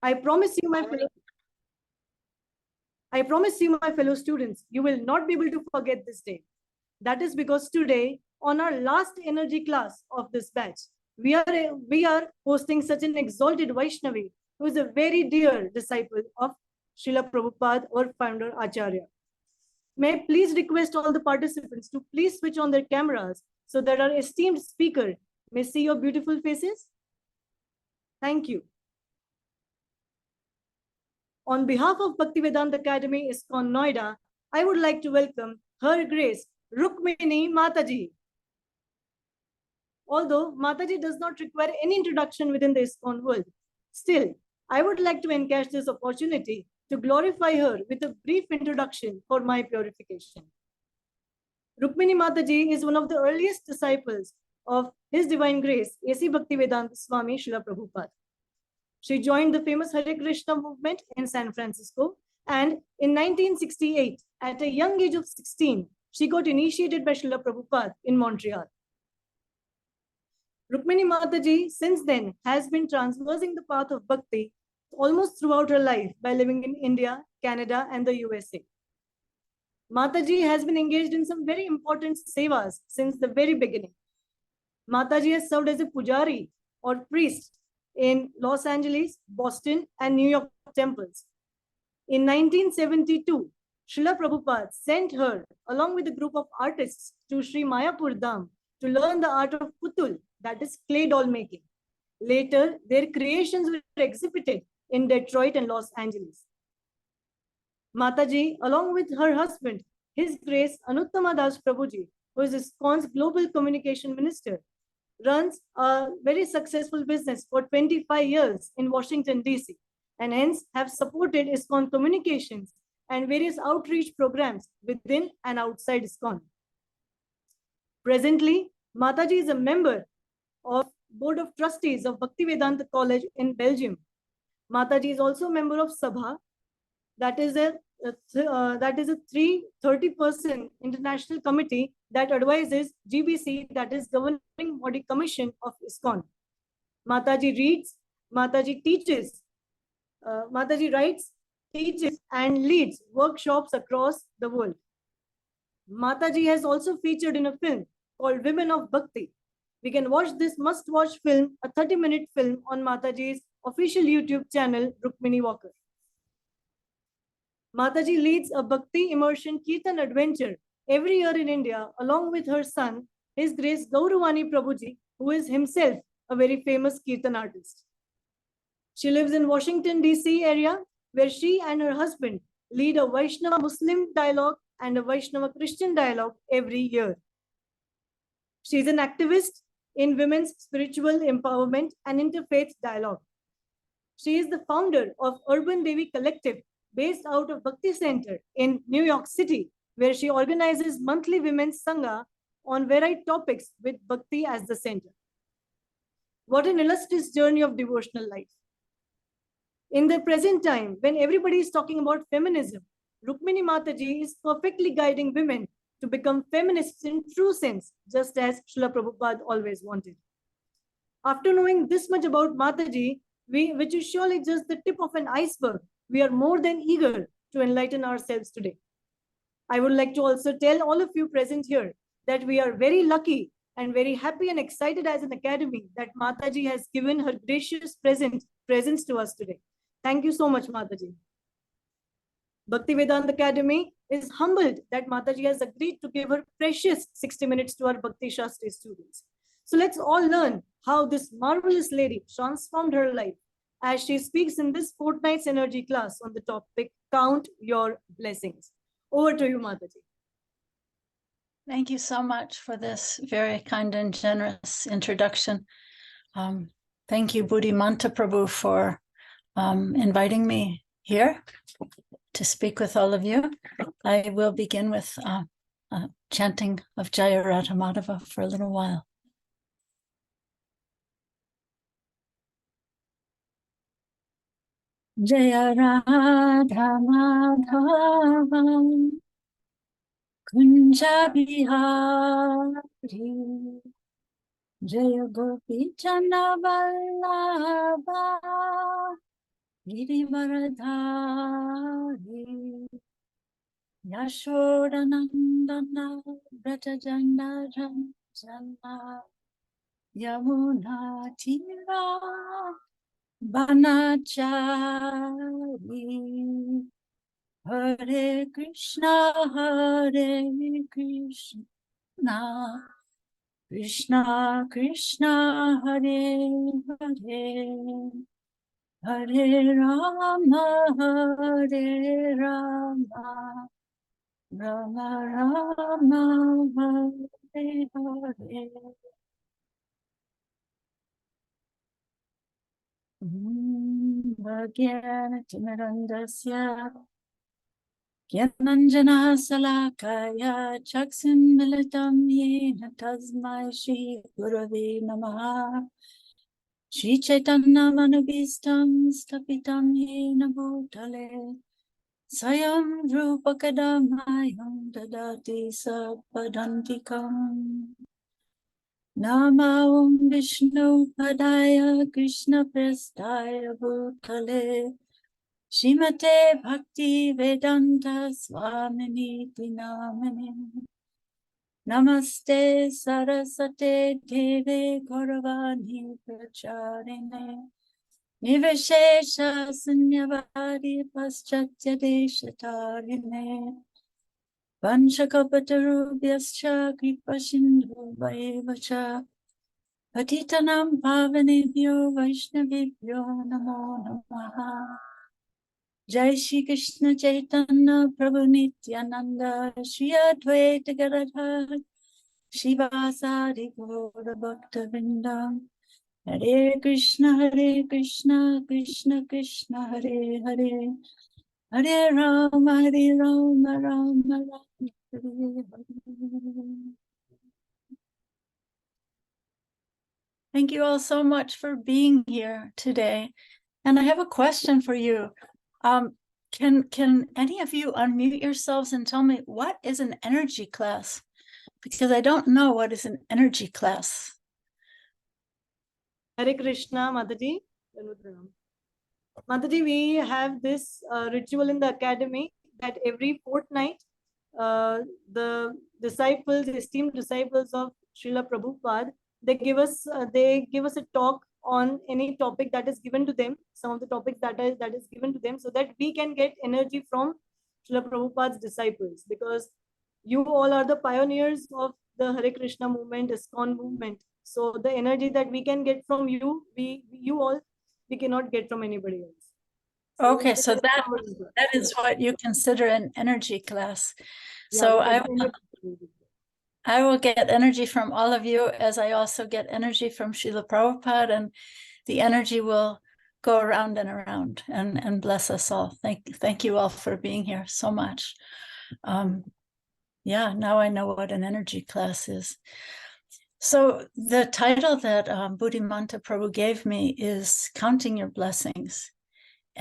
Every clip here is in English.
I promise you, my fellow students, you will not be able to forget this day. That is because today, on our last energy class of this batch, we are hosting such an exalted Vaishnavi who is a very dear disciple of Srila Prabhupada, our founder Acharya. May I please request all the participants to please switch on their cameras so that our esteemed speaker may see your beautiful faces. Thank you. On behalf of Bhaktivedanta Academy, ISKCON Noida, I would like to welcome Her Grace Rukmini Mataji. Although Mataji does not require any introduction within the ISKCON world, still, I would like to encash this opportunity to glorify her with a brief introduction for my purification. Rukmini Mataji is one of the earliest disciples of His Divine Grace, A.C. Bhaktivedanta Swami Srila Prabhupada. She joined the famous Hare Krishna movement in San Francisco, and in 1968, at a young age of 16, she got initiated by Srila Prabhupada in Montreal. Rukmini Mataji since then has been traversing the path of bhakti almost throughout her life by living in India, Canada, and the USA. Mataji has been engaged in some very important sevas since the very beginning. Mataji has served as a pujari or priest in Los Angeles, Boston, and New York temples. In 1972, Srila Prabhupada sent her along with a group of artists to Sri Mayapur Dham to learn the art of putul, that is clay doll making. Later, their creations were exhibited in Detroit and Los Angeles. Mataji, along with her husband, His Grace Anuttama Das Prabhuji, who is ISKCON's Global Communication Minister, runs a very successful business for 25 years in Washington, D.C., and hence have supported ISKCON communications and various outreach programs within and outside ISKCON. Presently, Mataji is a member of Board of Trustees of Bhaktivedanta College in Belgium. Mataji is also a member of Sabha, that is a 30-person international committee that advises GBC, that is Governing Body Commission of ISKCON. Mataji reads, Mataji teaches, Mataji writes, teaches, and leads workshops across the world. Mataji has also featured in a film called Women of Bhakti. We can watch this must-watch film, a 30-minute film on Mataji's official YouTube channel, Rukmini Walker. Mataji leads a Bhakti Immersion Kirtan adventure every year in India, along with her son, His Grace Gauravani Prabhuji, who is himself a very famous Kirtan artist. She lives in Washington, D.C. area, where she and her husband lead a Vaishnava Muslim dialogue and a Vaishnava Christian dialogue every year. She is an activist in women's spiritual empowerment and interfaith dialogue. She is the founder of Urban Devi Collective, based out of Bhakti Center in New York City, where she organizes monthly women's sangha on varied topics with Bhakti as the center. What an illustrious journey of devotional life. In the present time, when everybody is talking about feminism, Rukmini Mataji is perfectly guiding women to become feminists in true sense, just as Srila Prabhupada always wanted. After knowing this much about Mataji, which is surely just the tip of an iceberg, we are more than eager to enlighten ourselves today. I would like to also tell all of you present here that we are very lucky and very happy and excited as an academy that Mataji has given her gracious presence to us today. Thank you so much, Mataji. Bhaktivedanta Academy is humbled that Mataji has agreed to give her precious 60 minutes to our Bhakti Shastri students. So let's all learn how this marvelous lady transformed her life as she speaks in this fortnight's energy class on the topic, Count Your Blessings. Over to you, Mataji. Thank you so much for this very kind and generous introduction. Thank you, Buddhimanta Prabhu, for inviting me here to speak with all of you. I will begin with chanting of Jaya Radha Madhava for a little while. Jaya Radha Madhava Kunja Bihari Jaya Gopi Chana Vallabha Girivaradhari Yashodanandana Vratajana Ranjana Yamuna Tira Banachari Hare Krishna Krishna Krishna Hare Hare Hare Rama Rama Rama Hare Hare. Bhagyanatimirandasya Gyananjana Salakaya Chaksinmilitam Yena Tasmai Shri Gurave Namaha Shri Chaitanya Manubhistam Stapitam Yena Bhutale Sayam Rupakadamayam Dadati Sapadantikam Nama Om Vishnu Padaya Krishna Prestaya Bhutale Shrimate Bhakti Vedanta Swamini Namane Namaste Sarasate Deve Gauravani Pracharine Niveshesha Sunyavadi Paschatya Deshatarine Vanshakapatarubhyascha Kripasindhu Vaevacha Patitanam Pavanebhyo Vaishnavibhyo Namo Namaha Jai Shri Krishna Chaitanya Prabhu Nityananda Shri Advaita Gadadhar Shivasari Gaura Bhakta Vrinda Hare Krishna Krishna Krishna Hare Hare Hare Rama Rama Rama Hare Hare. Thank you all so much for being here today. And I have a question for you. Can any of you unmute yourselves and tell me what is an energy class? Because I don't know what is an energy class. Hare Krishna, Mataji. Mataji, we have this ritual in the academy that every fortnight, the disciples, esteemed disciples of Srila Prabhupada, they give us a talk on any topic that is given to them, some of the topics that is given to them, so that we can get energy from Srila Prabhupada's disciples, because you all are the pioneers of the Hare Krishna movement, ISKCON movement. So the energy that we can get from you, we cannot get from anybody else. Okay, so that is what you consider an energy class. Yeah, so I will get energy from all of you, as I also get energy from Srila Prabhupada, and the energy will go around and around and bless us all. Thank you all for being here so much. Yeah, now I know what an energy class is. So the title that Buddhimanta Prabhu gave me is Counting Your Blessings.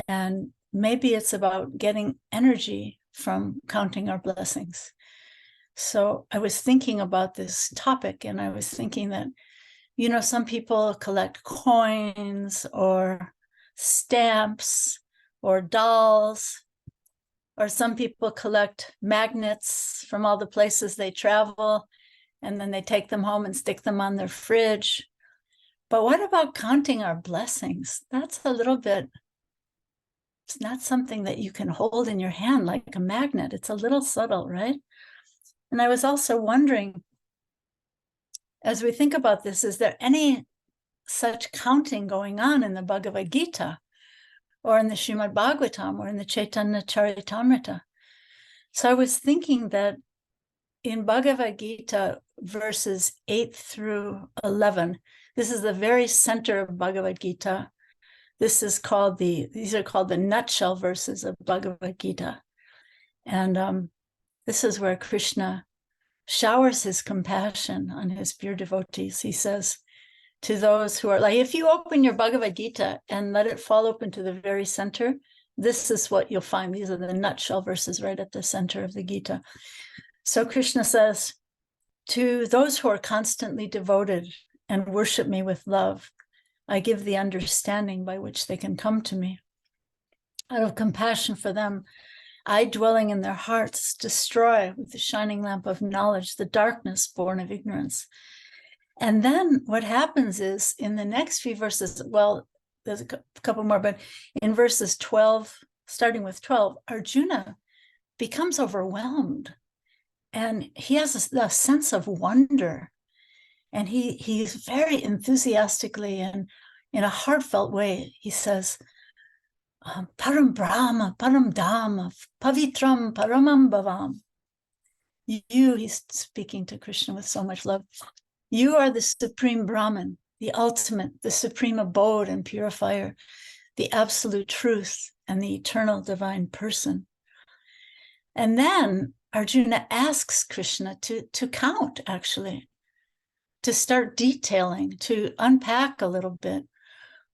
And maybe it's about getting energy from counting our blessings. So I was thinking about this topic, and I was thinking that, you know, some people collect coins or stamps or dolls, or some people collect magnets from all the places they travel, and then they take them home and stick them on their fridge. But what about counting our blessings? That's a little bit, it's not something that you can hold in your hand like a magnet. It's a little subtle, right? And I was also wondering, as we think about this, is there any such counting going on in the Bhagavad Gita or in the Srimad Bhagavatam or in the Chaitanya Charitamrita? So I was thinking that in Bhagavad Gita, verses 8 through 11, this is the very center of Bhagavad Gita. These are called the nutshell verses of Bhagavad Gita. And this is where Krishna showers his compassion on his pure devotees. He says to those who are like, if you open your Bhagavad Gita and let it fall open to the very center, this is what you'll find. These are the nutshell verses right at the center of the Gita. So Krishna says, to those who are constantly devoted and worship me with love, I give the understanding by which they can come to me. out of compassion for them, I, dwelling in their hearts, destroy with the shining lamp of knowledge the darkness born of ignorance. And then what happens is in the next few verses, well, there's a couple more, but in verses 12, starting with 12, Arjuna becomes overwhelmed, and he has a sense of wonder, and he's very enthusiastically and in a heartfelt way, he says, Param Brahma, Param Dhamma, Pavitram, Paramam Bhavam. You, he's speaking to Krishna with so much love, you are the supreme Brahman, the ultimate, the supreme abode and purifier, the absolute truth and the eternal divine person. And then Arjuna asks Krishna to count, actually, to start detailing, to unpack a little bit.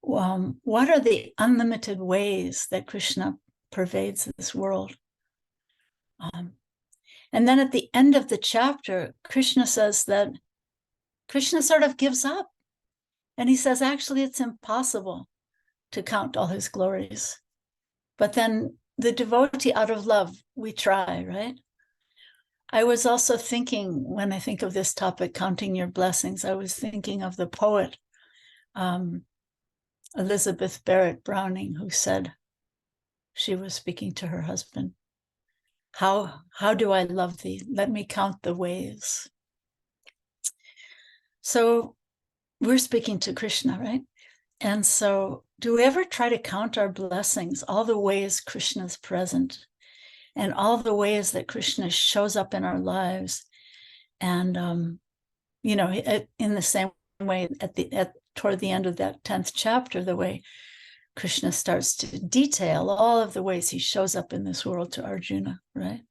What are the unlimited ways that Krishna pervades this world? And then at the end of the chapter, Krishna says that Krishna sort of gives up. And he says, actually, it's impossible to count all his glories. But then the devotee, out of love, we try, right? I was also thinking, when I think of this topic, counting your blessings, I was thinking of the poet, Elizabeth Barrett Browning, who said, she was speaking to her husband, how do I love thee? Let me count the ways. So we're speaking to Krishna, right? And so do we ever try to count our blessings, all the ways Krishna's present and all the ways that Krishna shows up in our lives? And, you know, in the same way, toward the end of that 10th chapter, the way Krishna starts to detail all of the ways he shows up in this world to Arjuna, right?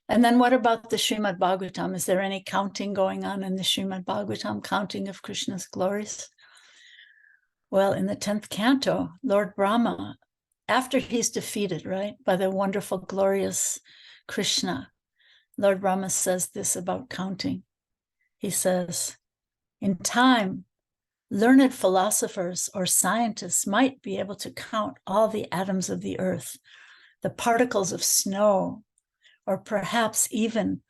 And then what about the Srimad Bhagavatam? Is there any counting going on in the Srimad Bhagavatam, counting of Krishna's glories? Well, in the 10th canto, Lord Brahma, after he's defeated, right, by the wonderful, glorious Krishna, Lord Brahma says this about counting. He says, in time, learned philosophers or scientists might be able to count all the atoms of the earth, the particles of snow, or perhaps even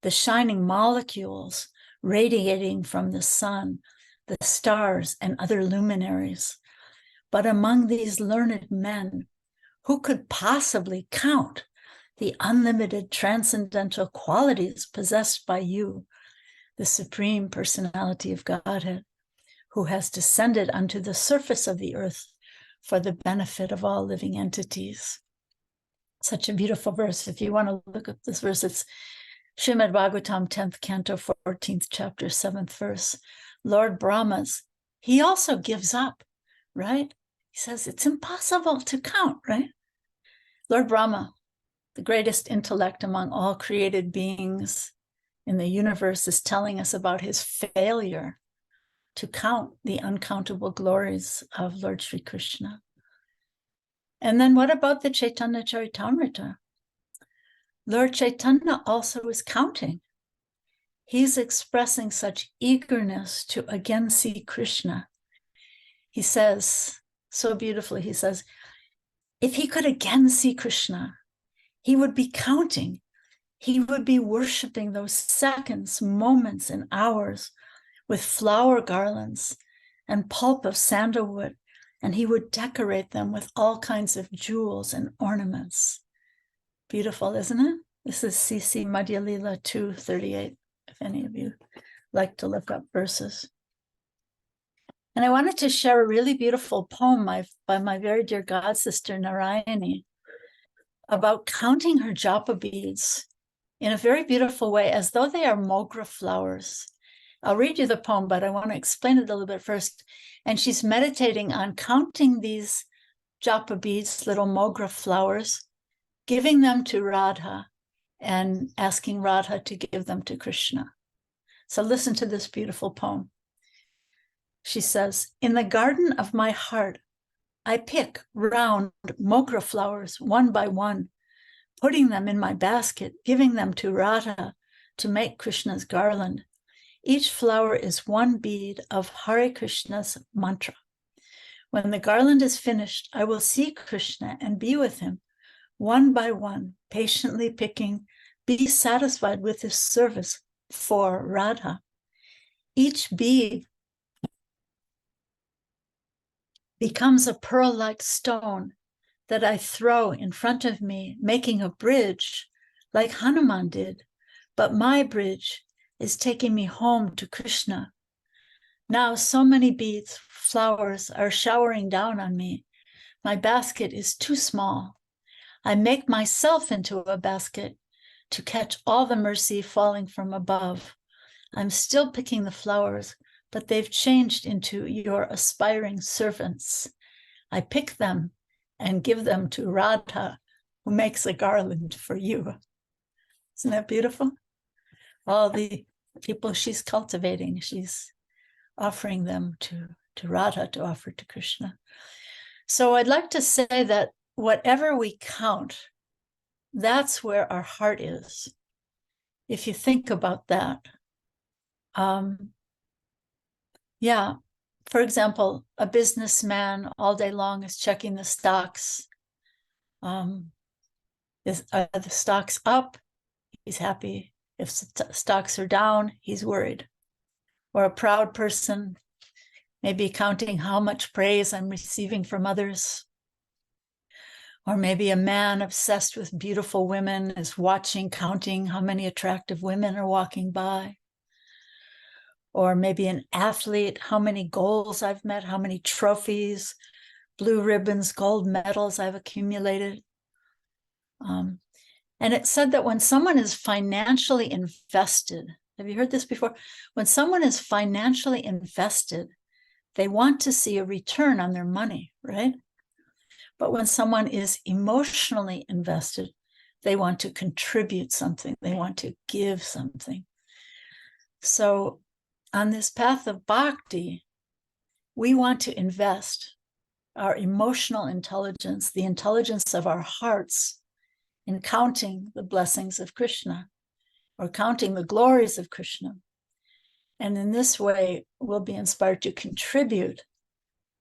the shining molecules radiating from the sun, the stars, and other luminaries. But among these learned men, who could possibly count the unlimited transcendental qualities possessed by you, the Supreme Personality of Godhead, who has descended unto the surface of the earth for the benefit of all living entities? Such a beautiful verse. If you want to look at this verse, it's Srimad Bhagavatam, 10th canto, 14th chapter, 7th verse. Lord Brahma's, he also gives up, right? He says it's impossible to count, right? Lord Brahma, the greatest intellect among all created beings in the universe, is telling us about his failure to count the uncountable glories of Lord Sri Krishna. And then what about the Chaitanya Charitamrita? Lord Chaitanya also is counting. He's expressing such eagerness to again see Krishna. He says, so beautifully, he says, if he could again see Krishna, he would be counting. He would be worshiping those seconds, moments, and hours with flower garlands and pulp of sandalwood, and he would decorate them with all kinds of jewels and ornaments. Beautiful, isn't it? This is C.C. Madhya Lila 2:38, if any of you like to look up verses. And I wanted to share a really beautiful poem by my very dear god sister Narayani about counting her japa beads in a very beautiful way, as though they are mogra flowers. I'll read you the poem, but I want to explain it a little bit first. And she's meditating on counting these japa beads, little mogra flowers, giving them to Radha and asking Radha to give them to Krishna. So listen to this beautiful poem. She says, in the garden of my heart, I pick round mogra flowers one by one, putting them in my basket, giving them to Radha to make Krishna's garland. Each flower is one bead of Hare Krishna's mantra, When the garland is finished, I will see Krishna and be with him, one by one, patiently picking, be satisfied with his service for Radha. Each bead becomes a pearl-like stone that I throw in front of me, making a bridge like Hanuman did. But my bridge is taking me home to Krishna. Now so many beads, flowers are showering down on me. My basket is too small. I make myself into a basket to catch all the mercy falling from above. I'm still picking the flowers, but they've changed into your aspiring servants. I pick them and give them to Radha, who makes a garland for you. Isn't that beautiful? All the people she's cultivating, she's offering them to Radha to offer to Krishna. So I'd like to say that whatever we count, that's where our heart is. If you think about that. Yeah, for example, a businessman all day long is checking the stocks. Are the stocks up? He's happy. If stocks are down, he's worried. Or a proud person, maybe counting how much praise I'm receiving from others. Or maybe a man obsessed with beautiful women is watching, counting how many attractive women are walking by. Or maybe an athlete, how many goals I've met, how many trophies, blue ribbons, gold medals I've accumulated. And it said that when someone is financially invested, have you heard this before? When someone is financially invested, they want to see a return on their money, right? But when someone is emotionally invested, they want to contribute something. They want to give something. So on this path of bhakti, we want to invest our emotional intelligence, the intelligence of our hearts, in counting the blessings of Krishna or counting the glories of Krishna. And in this way, we'll be inspired to contribute,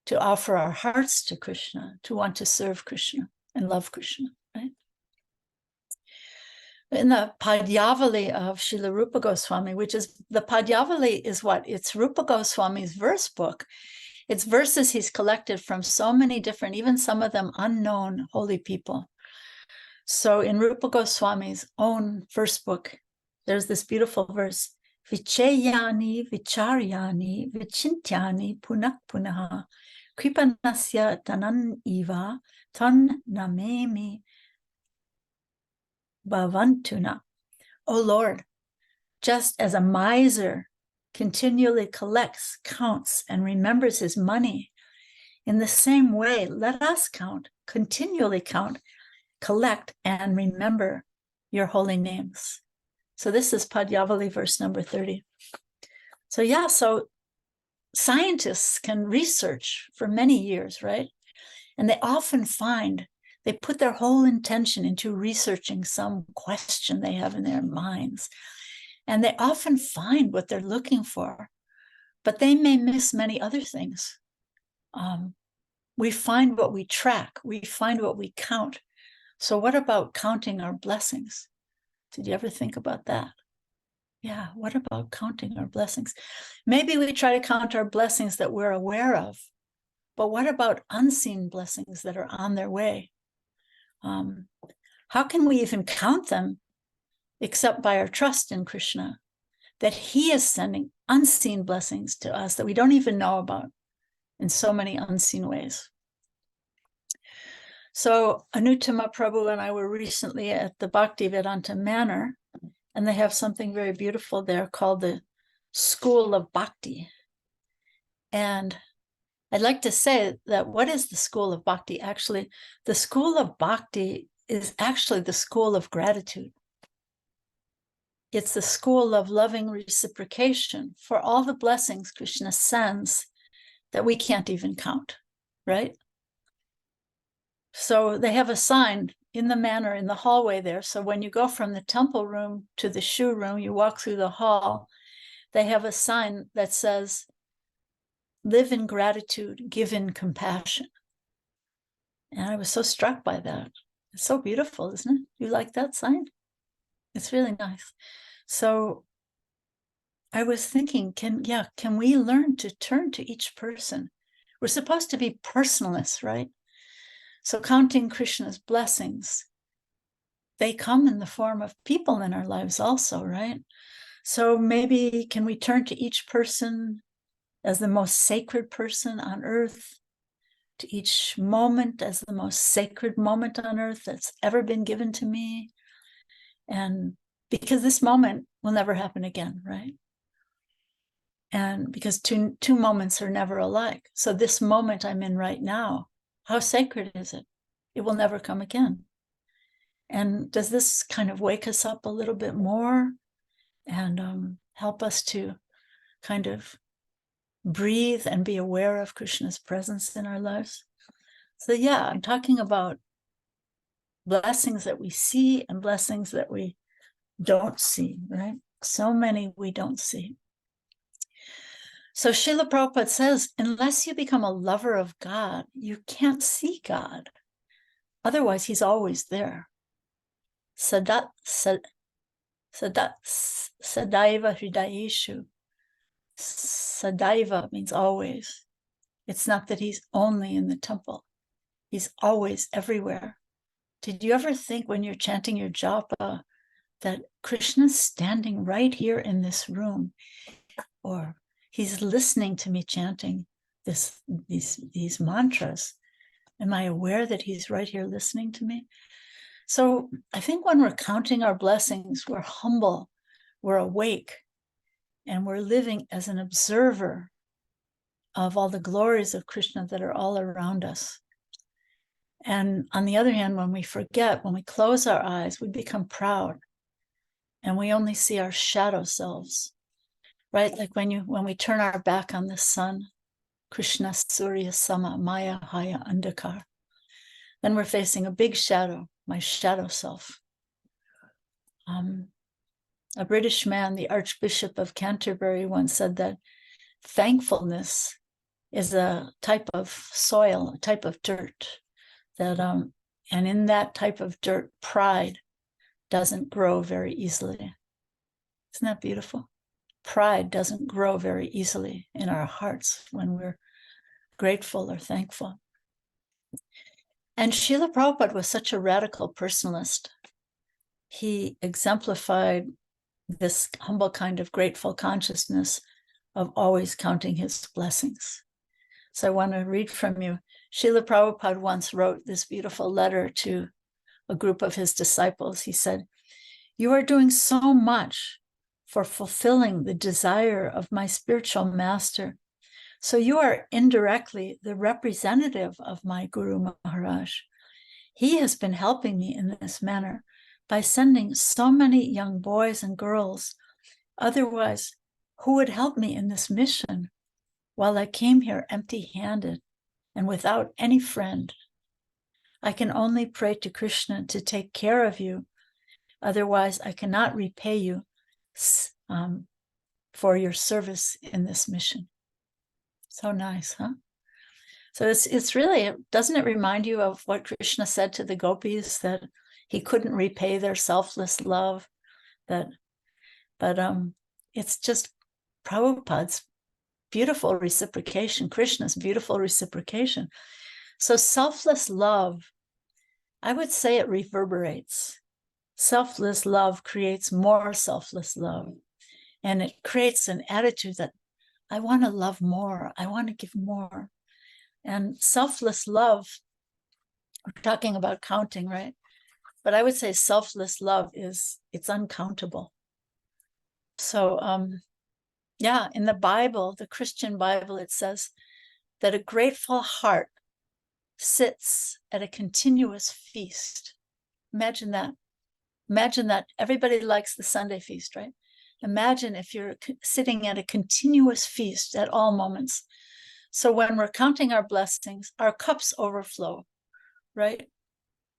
to offer our hearts to Krishna, to want to serve Krishna and love Krishna, right? In the Padyavali of Srila Rupa Goswami, which is, the Padyavali is what? It's Rupa Goswami's verse book. It's verses he's collected from so many different, even some of them unknown holy people. So in Rupa Goswami's own verse book, there's this beautiful verse, Vichayani, Vicharyani, Vichintyani, Punak Punaha, Kripanasya Tanan Iva, Tan Namemi Bhavantuna. O Lord, just as a miser continually collects, counts, and remembers his money, in the same way, let us count, continually count, collect, and remember your holy names. So this is Padyavali verse number 30. So yeah, so scientists can research for many years, right? And they often find, they put their whole intention into researching some question they have in their minds. And they often find what they're looking for, but they may miss many other things. We find what we track, we find what we count. So what about counting our blessings? Did you ever think about that? Yeah, what about counting our blessings? Maybe we try to count our blessings that we're aware of, but what about unseen blessings that are on their way? How can we even count them except by our trust in Krishna, that he is sending unseen blessings to us that we don't even know about in so many unseen ways? So Anuttama Prabhu and I were recently at the Bhaktivedanta Manor, and they have something very beautiful there called the School of Bhakti. And I'd like to say that what is the School of Bhakti? Actually, the School of Bhakti is actually the school of gratitude. It's the school of loving reciprocation for all the blessings Krishna sends that we can't even count, right? So they have a sign in the manor, in the hallway there. So when you go from the temple room to the shoe room, you walk through the hall, they have a sign that says, live in gratitude, give in compassion. And I was so struck by that. It's so beautiful, isn't it? You like that sign? It's really nice. So I was thinking, can we learn to turn to each person? We're supposed to be personalists, right? So counting Krishna's blessings, they come in the form of people in our lives also, right? So maybe can we turn to each person as the most sacred person on earth, to each moment as the most sacred moment on earth that's ever been given to me? And because this moment will never happen again, right? And because two moments are never alike. So this moment I'm in right now, how sacred is it? It will never come again. And does this kind of wake us up a little bit more and help us to kind of breathe and be aware of Krishna's presence in our lives? So yeah, I'm talking about blessings that we see and blessings that we don't see, right? So many we don't see. So Srila Prabhupada says, unless you become a lover of God, you can't see God. Otherwise, he's always there. Sadaiva hridayeshu. Sadaiva means always. It's not that he's only in the temple. He's always everywhere. Did you ever think when you're chanting your japa that Krishna's standing right here in this room, or he's listening to me chanting these mantras? Am I aware that he's right here listening to me? So I think when we're counting our blessings, we're humble, we're awake, and we're living as an observer of all the glories of Krishna that are all around us. And on the other hand, when we forget, when we close our eyes, we become proud and we only see our shadow selves, right? Like when we turn our back on the sun, Krishna Surya Sama Maya Haya Andhakar, then we're facing a big shadow, my shadow self. A British man, the Archbishop of Canterbury, once said that thankfulness is a type of soil, a type of dirt, that and in that type of dirt, pride doesn't grow very easily. Isn't that beautiful? Pride doesn't grow very easily in our hearts when we're grateful or thankful. And Srila Prabhupada was such a radical personalist. He exemplified this humble kind of grateful consciousness of always counting his blessings. So I want to read from you. Srila Prabhupada once wrote this beautiful letter to a group of his disciples. He said, "You are doing so much for fulfilling the desire of my spiritual master. So you are indirectly the representative of my Guru Maharaj. He has been helping me in this manner by sending so many young boys and girls. Otherwise, who would help me in this mission while I came here empty-handed and without any friend? I can only pray to Krishna to take care of you. Otherwise, I cannot repay you for your service in this mission." So nice, huh? So it's really, doesn't it remind you of what Krishna said to the gopis, that he couldn't repay their selfless love? But it's just Prabhupada's beautiful reciprocation, Krishna's beautiful reciprocation. So selfless love, I would say it reverberates. Selfless love creates more selfless love. And it creates an attitude that I want to love more. I want to give more. And selfless love, we're talking about counting, right? But I would say selfless love it's uncountable. So in the Bible, the Christian Bible, it says that a grateful heart sits at a continuous feast. Imagine that. Imagine that. Everybody likes the Sunday feast, right? Imagine if you're sitting at a continuous feast at all moments. So when we're counting our blessings, our cups overflow, right?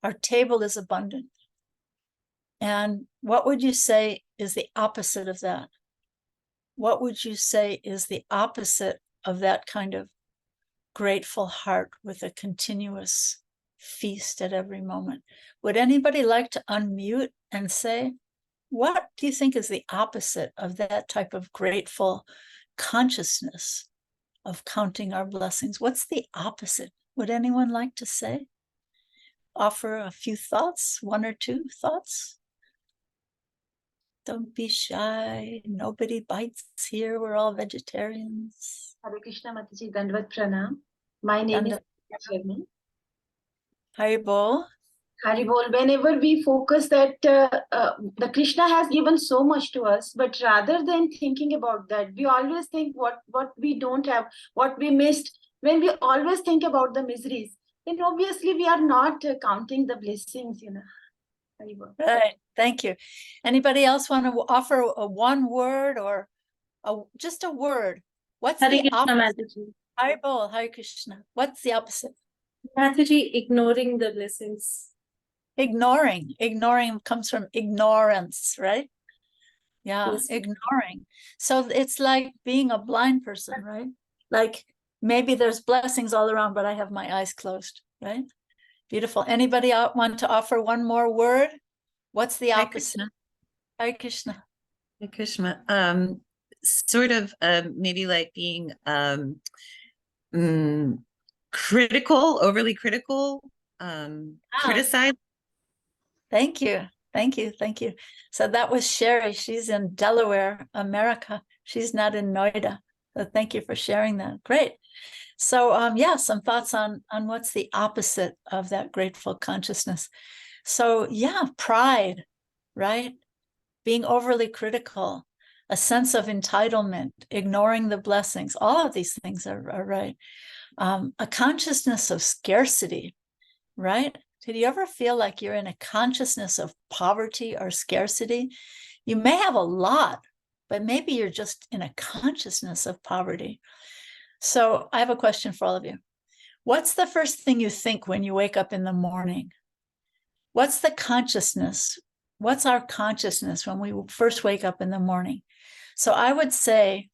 Our table is abundant. And what would you say is the opposite of that? What would you say is the opposite of that kind of grateful heart with a continuous feast at every moment. Would anybody like to unmute and say, what do you think is the opposite of that type of grateful consciousness of counting our blessings? What's the opposite? Would anyone like to say? Offer a few thoughts, one or two thoughts? Don't be shy. Nobody bites here. We're all vegetarians. Hare Krishna Mataji, Dandvat Pranam. My name is Sharma. Haribol. Haribol. Whenever we focus that the Krishna has given so much to us, but rather than thinking about that, we always think what we don't have, what we missed. When we always think about the miseries, then obviously we are not counting the blessings, Haribol. Right. Thank you. Anybody else want to offer a one word or just a word? What's Hare the Krishna opposite? Mataji. Haribol, Hare Krishna. What's the opposite? Mataji, ignoring the blessings. Ignoring comes from ignorance, right? Yeah, Yes. ignoring. So it's like being a blind person, right? Like maybe there's blessings all around, but I have my eyes closed, right? Beautiful. Anybody want to offer one more word? What's the opposite? Hare Krishna. Hare Krishna. Sort of maybe like being critical, overly critical, criticize. Thank you. Thank you. Thank you. So that was Sherry. She's in Delaware, America. She's not in Noida. So thank you for sharing that. Great. So yeah, some thoughts on what's the opposite of that grateful consciousness. So yeah, pride, right? Being overly critical, a sense of entitlement, ignoring the blessings. All of these things are right. A consciousness of scarcity, right? Did you ever feel like you're in a consciousness of poverty or scarcity? You may have a lot, but maybe you're just in a consciousness of poverty. So I have a question for all of you. What's the first thing you think when you wake up in the morning? What's the consciousness? What's our consciousness when we first wake up in the morning? So I would say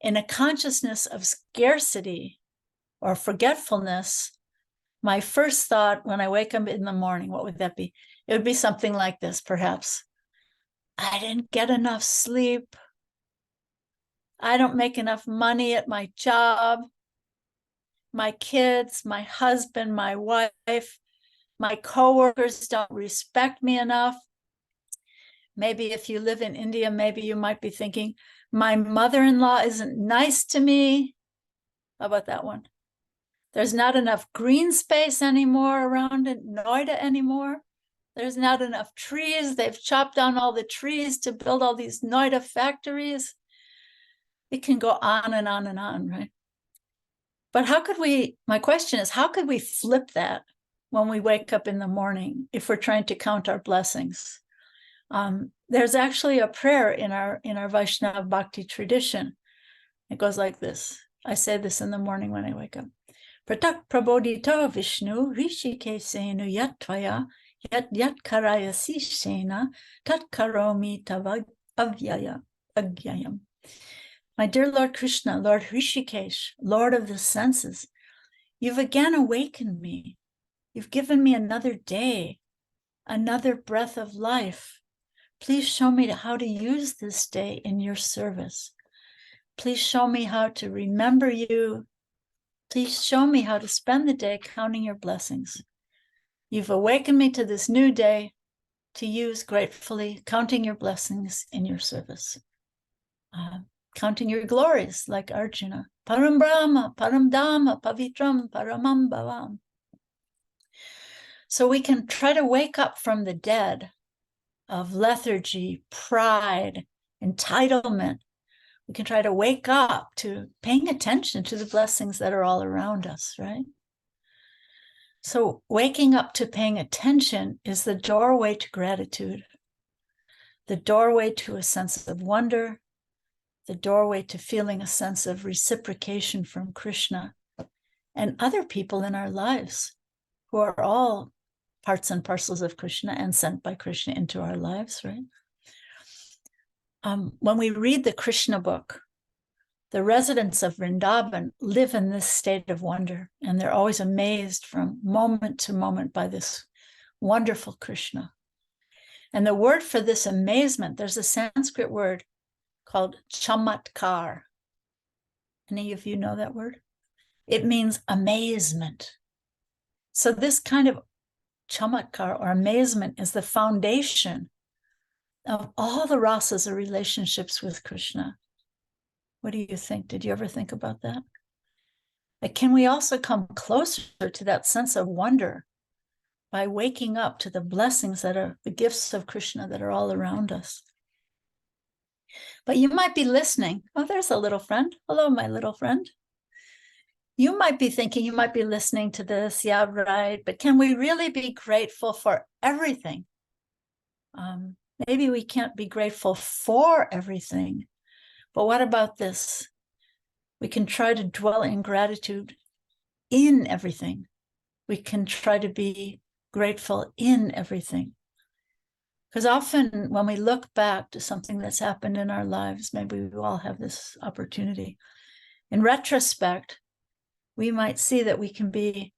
in a consciousness of scarcity or forgetfulness, my first thought when I wake up in the morning, what would that be? It would be something like this, perhaps. I didn't get enough sleep. I don't make enough money at my job. My kids, my husband, my wife, my coworkers don't respect me enough. Maybe if you live in India, maybe you might be thinking, my mother-in-law isn't nice to me. How about that one? There's not enough green space anymore around Noida anymore. There's not enough trees. They've chopped down all the trees to build all these Noida factories. It can go on and on and on, right? But how could we, my question is, how could we flip that when we wake up in the morning if we're trying to count our blessings? There's actually a prayer in our Vaishnava Bhakti tradition. It goes like this. I say this in the morning when I wake up. Pratak prabodhita Vishnu rishikesenu yatvaya yat karayasi shena tat karomi tavad avyayam. My dear Lord Krishna, Lord Rishikesh, Lord of the senses, you've again awakened me. You've given me another day, another breath of life. Please show me how to use this day in your service. Please show me how to remember you. Please show me how to spend the day counting your blessings. You've awakened me to this new day to use gratefully, counting your blessings in your service. Counting your glories like Arjuna. Param Brahma, Param Dhamma, Pavitram, Paramam Bhavam. So we can try to wake up from the dead of lethargy, pride, entitlement. We can try to wake up to paying attention to the blessings that are all around us, right? So waking up to paying attention is the doorway to gratitude, the doorway to a sense of wonder, the doorway to feeling a sense of reciprocation from Krishna and other people in our lives who are all parts and parcels of Krishna and sent by Krishna into our lives, right? When we read the Krishna book, the residents of Vrindavan live in this state of wonder, and they're always amazed from moment to moment by this wonderful Krishna. And the word for this amazement, there's a Sanskrit word called chamatkar. Any of you know that word? It means amazement. So this kind of chamatkar or amazement is the foundation of all the rasas or relationships with Krishna. What do you think? Did you ever think about that? Like, can we also come closer to that sense of wonder by waking up to the blessings that are the gifts of Krishna that are all around us? But you might be listening. Oh, there's a little friend. Hello, my little friend. You might be thinking, you might be listening to this. Yeah, right. But can we really be grateful for everything? Maybe we can't be grateful for everything. But what about this? We can try to dwell in gratitude in everything. We can try to be grateful in everything. Because often when we look back to something that's happened in our lives, maybe we all have this opportunity. In retrospect, we might see that we can be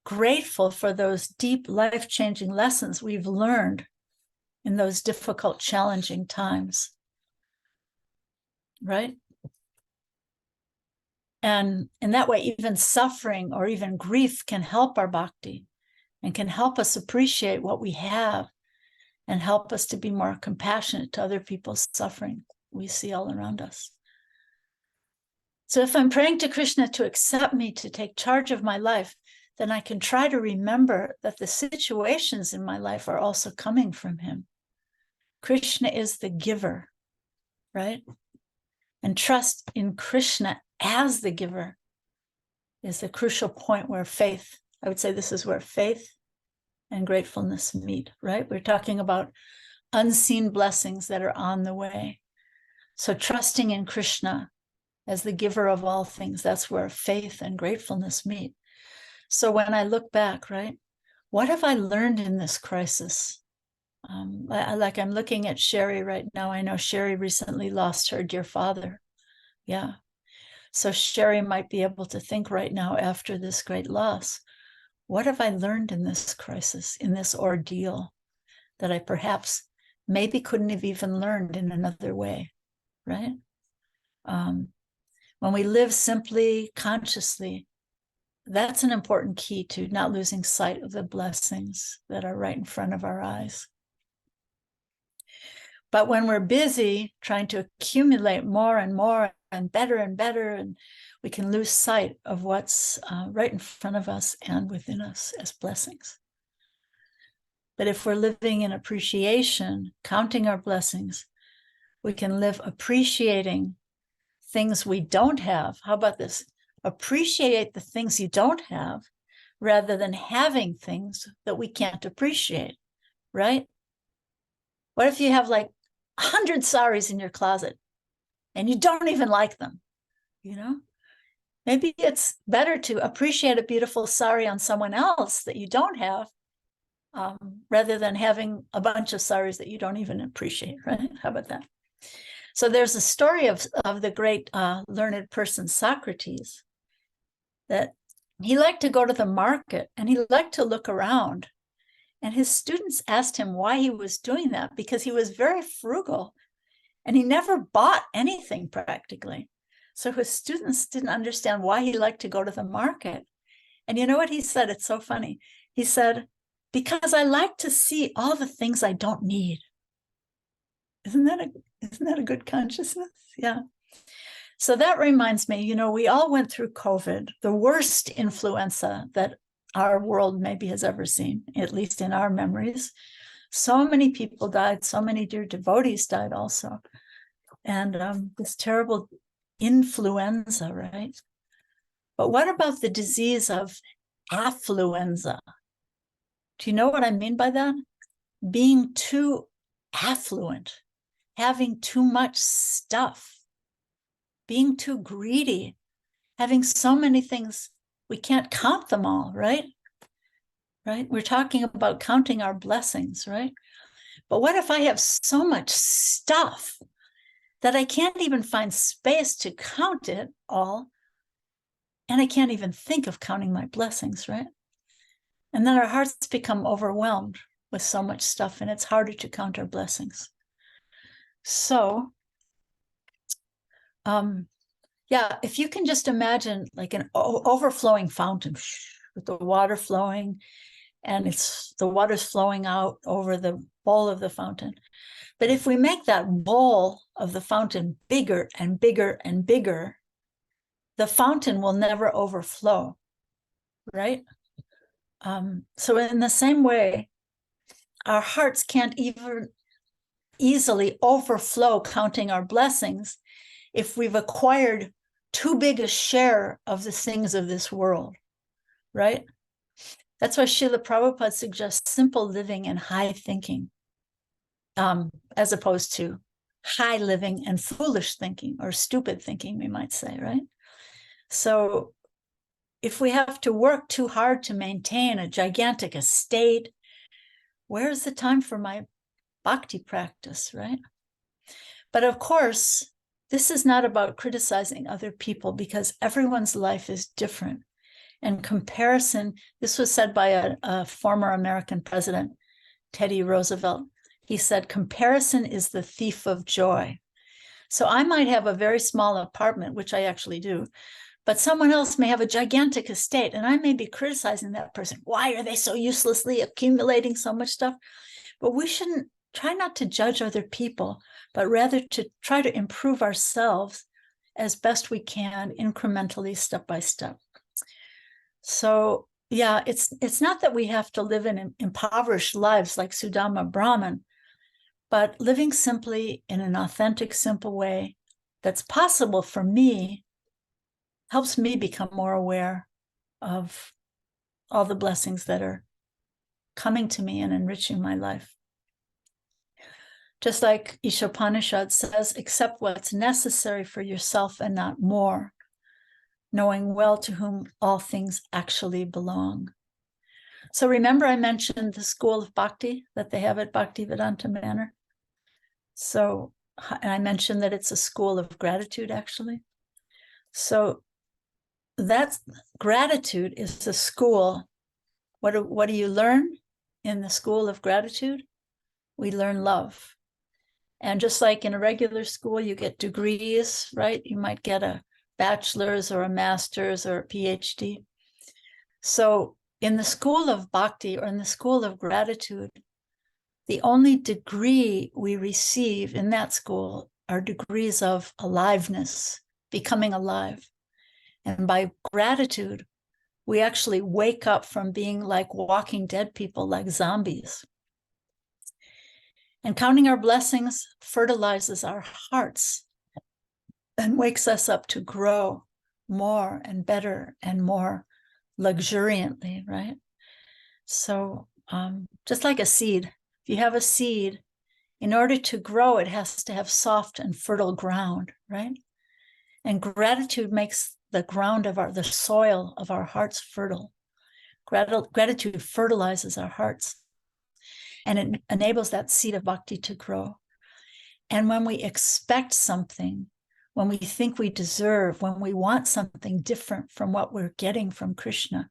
grateful for those deep life-changing lessons we've learned in those difficult, challenging times. Right? And in that way, even suffering or even grief can help our bhakti and can help us appreciate what we have and help us to be more compassionate to other people's suffering we see all around us. So if I'm praying to Krishna to accept me, to take charge of my life, then I can try to remember that the situations in my life are also coming from him. Krishna is the giver, right? And trust in Krishna as the giver is the crucial point where faith, I would say this is where faith and gratefulness meet, right? We're talking about unseen blessings that are on the way. So trusting in Krishna as the giver of all things, that's where faith and gratefulness meet. So when I look back, right, what have I learned in this crisis? Like I'm looking at Sherry right now. I know Sherry recently lost her dear father. Yeah. So Sherry might be able to think right now after this great loss, what have I learned in this crisis, in this ordeal that I perhaps maybe couldn't have even learned in another way, right? When we live simply, consciously, that's an important key to not losing sight of the blessings that are right in front of our eyes. But when we're busy trying to accumulate more and more and better, and we can lose sight of what's right in front of us and within us as blessings. But if we're living in appreciation, counting our blessings, we can live appreciating things we don't have. How about this? Appreciate the things you don't have rather than having things that we can't appreciate, right? What if you have like 100 saris in your closet and you don't even like them, you know? Maybe it's better to appreciate a beautiful sari on someone else that you don't have rather than having a bunch of saris that you don't even appreciate, right? How about that? So there's a story of the great learned person Socrates, that he liked to go to the market and he liked to look around. And his students asked him why he was doing that, because he was very frugal and he never bought anything practically. So his students didn't understand why he liked to go to the market. And you know what he said? It's so funny. He said, because I like to see all the things I don't need. Isn't that a good consciousness? Yeah. So that reminds me, you know, we all went through COVID, the worst influenza that our world maybe has ever seen, at least in our memories. So many people died, so many dear devotees died also. And this terrible influenza, right? But what about the disease of affluenza? Do you know what I mean by that? Being too affluent, having too much stuff, being too greedy, having so many things, we can't count them all, right? Right? We're talking about counting our blessings, right? But what if I have so much stuff that I can't even find space to count it all. And I can't even think of counting my blessings, right? And then our hearts become overwhelmed with so much stuff, and it's harder to count our blessings. So, yeah, if you can just imagine like an overflowing fountain with the water flowing, and the water's flowing out over the bowl of the fountain. But if we make that bowl of the fountain bigger and bigger and bigger, the fountain will never overflow, right? So in the same way, our hearts can't even easily overflow counting our blessings if we've acquired too big a share of the things of this world, right? That's why Srila Prabhupada suggests simple living and high thinking, as opposed to high living and foolish thinking, or stupid thinking, we might say, right? So if we have to work too hard to maintain a gigantic estate, where's the time for my bhakti practice, right? But of course, this is not about criticizing other people, because everyone's life is different. And comparison, this was said by a former American president, Teddy Roosevelt. He said, comparison is the thief of joy. So I might have a very small apartment, which I actually do, but someone else may have a gigantic estate, and I may be criticizing that person. Why are they so uselessly accumulating so much stuff? But we shouldn't try not to judge other people, but rather to try to improve ourselves as best we can, incrementally, step by step. So yeah, it's not that we have to live in impoverished lives like Sudama Brahman, but living simply in an authentic, simple way that's possible for me helps me become more aware of all the blessings that are coming to me and enriching my life. Just like Ishopanishad says, accept what's necessary for yourself and not more, knowing well to whom all things actually belong. So remember I mentioned the school of bhakti that they have at Bhaktivedanta Manor? So, and I mentioned that it's a school of gratitude, actually. So that's gratitude is the school. What do you learn in the school of gratitude? We learn love. And just like in a regular school, you get degrees, right? You might get a bachelor's or a master's or a PhD. So in the school of bhakti, or in the school of gratitude, the only degree we receive in that school are degrees of aliveness, becoming alive. And by gratitude, we actually wake up from being like walking dead people, like zombies. And counting our blessings fertilizes our hearts and wakes us up to grow more and better and more luxuriantly, right? So just like a seed, if you have a seed, in order to grow, it has to have soft and fertile ground, right? And gratitude makes the ground of the soil of our hearts fertile. Gratitude fertilizes our hearts, and it enables that seed of bhakti to grow. And when we expect something, when we think we deserve, when we want something different from what we're getting from Krishna,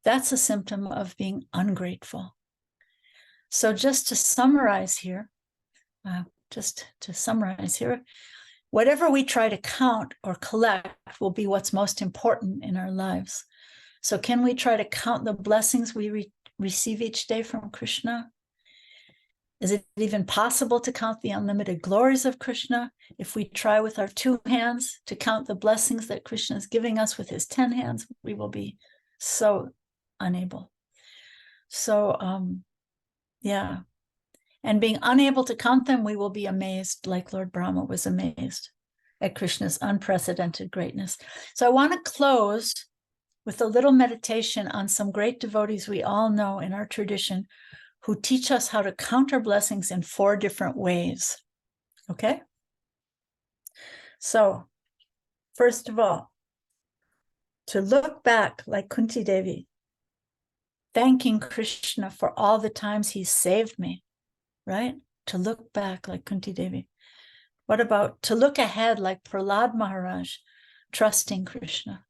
that's a symptom of being ungrateful. So just to summarize here, whatever we try to count or collect will be what's most important in our lives. So can we try to count the blessings we receive each day from Krishna? Is it even possible to count the unlimited glories of Krishna? If we try with our 2 hands to count the blessings that Krishna is giving us with his 10 hands, we will be so unable. So, yeah. And being unable to count them, we will be amazed, like Lord Brahma was amazed at Krishna's unprecedented greatness. So I want to close with a little meditation on some great devotees we all know in our tradition who teach us how to count our blessings in 4 different ways. Okay? So, first of all, to look back like Kunti Devi, thanking Krishna for all the times he saved me, right? To look back like Kunti Devi. What about to look ahead like Prahlad Maharaj, trusting Krishna?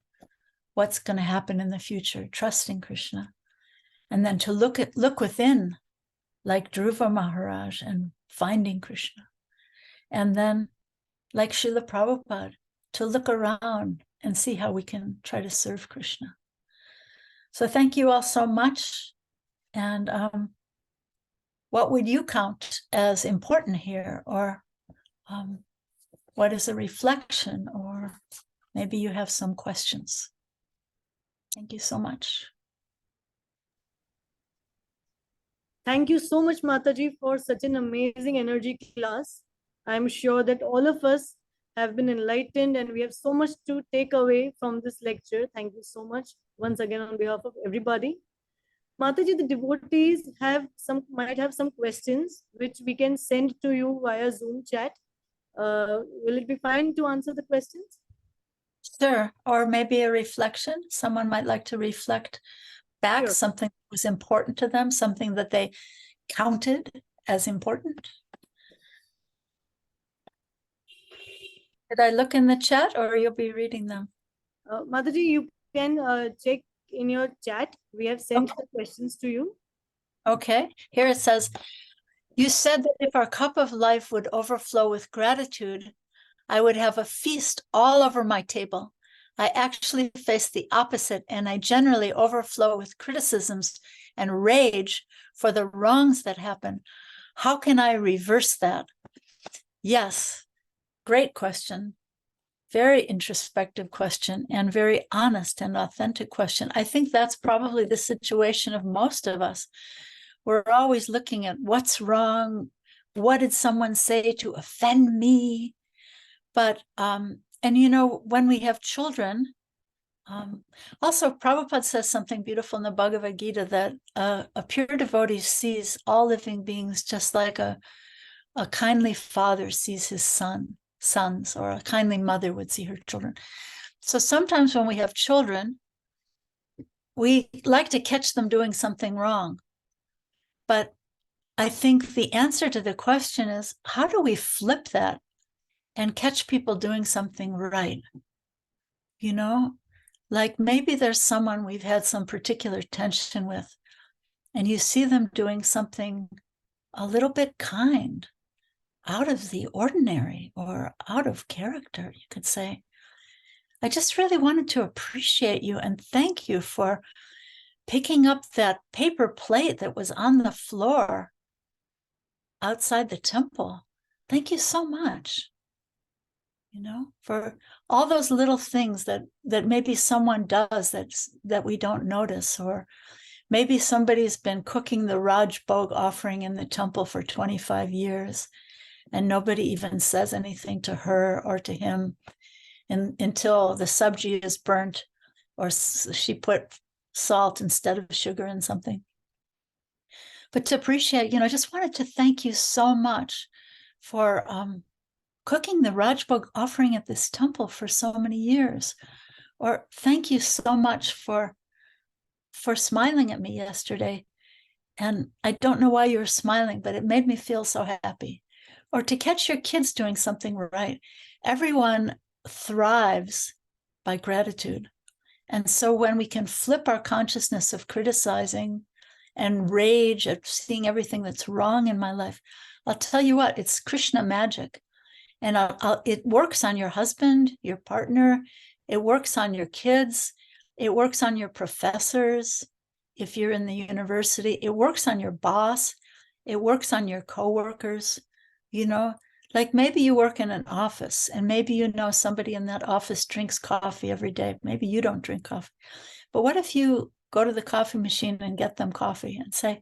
What's going to happen in the future, trusting Krishna? And then to look within like Dhruva Maharaj and finding Krishna. And then like Srila Prabhupada, to look around and see how we can try to serve Krishna. So thank you all so much. And what would you count as important here? Or what is a reflection? Or maybe you have some questions. Thank you so much. Thank you so much, Mataji, for such an amazing energy class. I'm sure that all of us have been enlightened and we have so much to take away from this lecture. Thank you so much once again on behalf of everybody. Mataji, the devotees might have some questions which we can send to you via Zoom chat. Will it be fine to answer the questions? Sure. Or maybe a reflection. Someone might like to reflect back Sure. something that was important to them, something that they counted as important. Did I look in the chat or you'll be reading them? Mataji, you can check in your chat. We have sent the questions to you. Okay, here it says, you said that if our cup of life would overflow with gratitude, I would have a feast all over my table. I actually face the opposite, and I generally overflow with criticisms and rage for the wrongs that happen. How can I reverse that? Yes, great question. Very introspective question and very honest and authentic question. I think that's probably the situation of most of us. We're always looking at what's wrong. What did someone say to offend me? But, and you know, when we have children, also Prabhupada says something beautiful in the Bhagavad Gita that a pure devotee sees all living beings just like a kindly father sees his sons, or a kindly mother would see her children. So sometimes when we have children, we like to catch them doing something wrong. But I think the answer to the question is, how do we flip that and catch people doing something right? You know, like maybe there's someone we've had some particular tension with, and you see them doing something a little bit kind, out of the ordinary or out of character, you could say. I just really wanted to appreciate you and thank you for picking up that paper plate that was on the floor outside the temple. Thank you so much, you know, for all those little things that maybe someone does that we don't notice. Or maybe somebody's been cooking the Raj Bhog offering in the temple for 25 years and nobody even says anything to her or to him until the sabji is burnt or she put salt instead of sugar in something. But to appreciate, you know, I just wanted to thank you so much for cooking the Raj Bhog offering at this temple for so many years. Or thank you so much for smiling at me yesterday. And I don't know why you were smiling, but it made me feel so happy. Or to catch your kids doing something right. Everyone thrives by gratitude. And so when we can flip our consciousness of criticizing and rage at seeing everything that's wrong in my life, I'll tell you what, it's Krishna magic. And it works on your husband, your partner. It works on your kids. It works on your professors. If you're in the university, it works on your boss. It works on your coworkers. You know, like maybe you work in an office and maybe you know somebody in that office drinks coffee every day. Maybe you don't drink coffee. But what if you go to the coffee machine and get them coffee and say,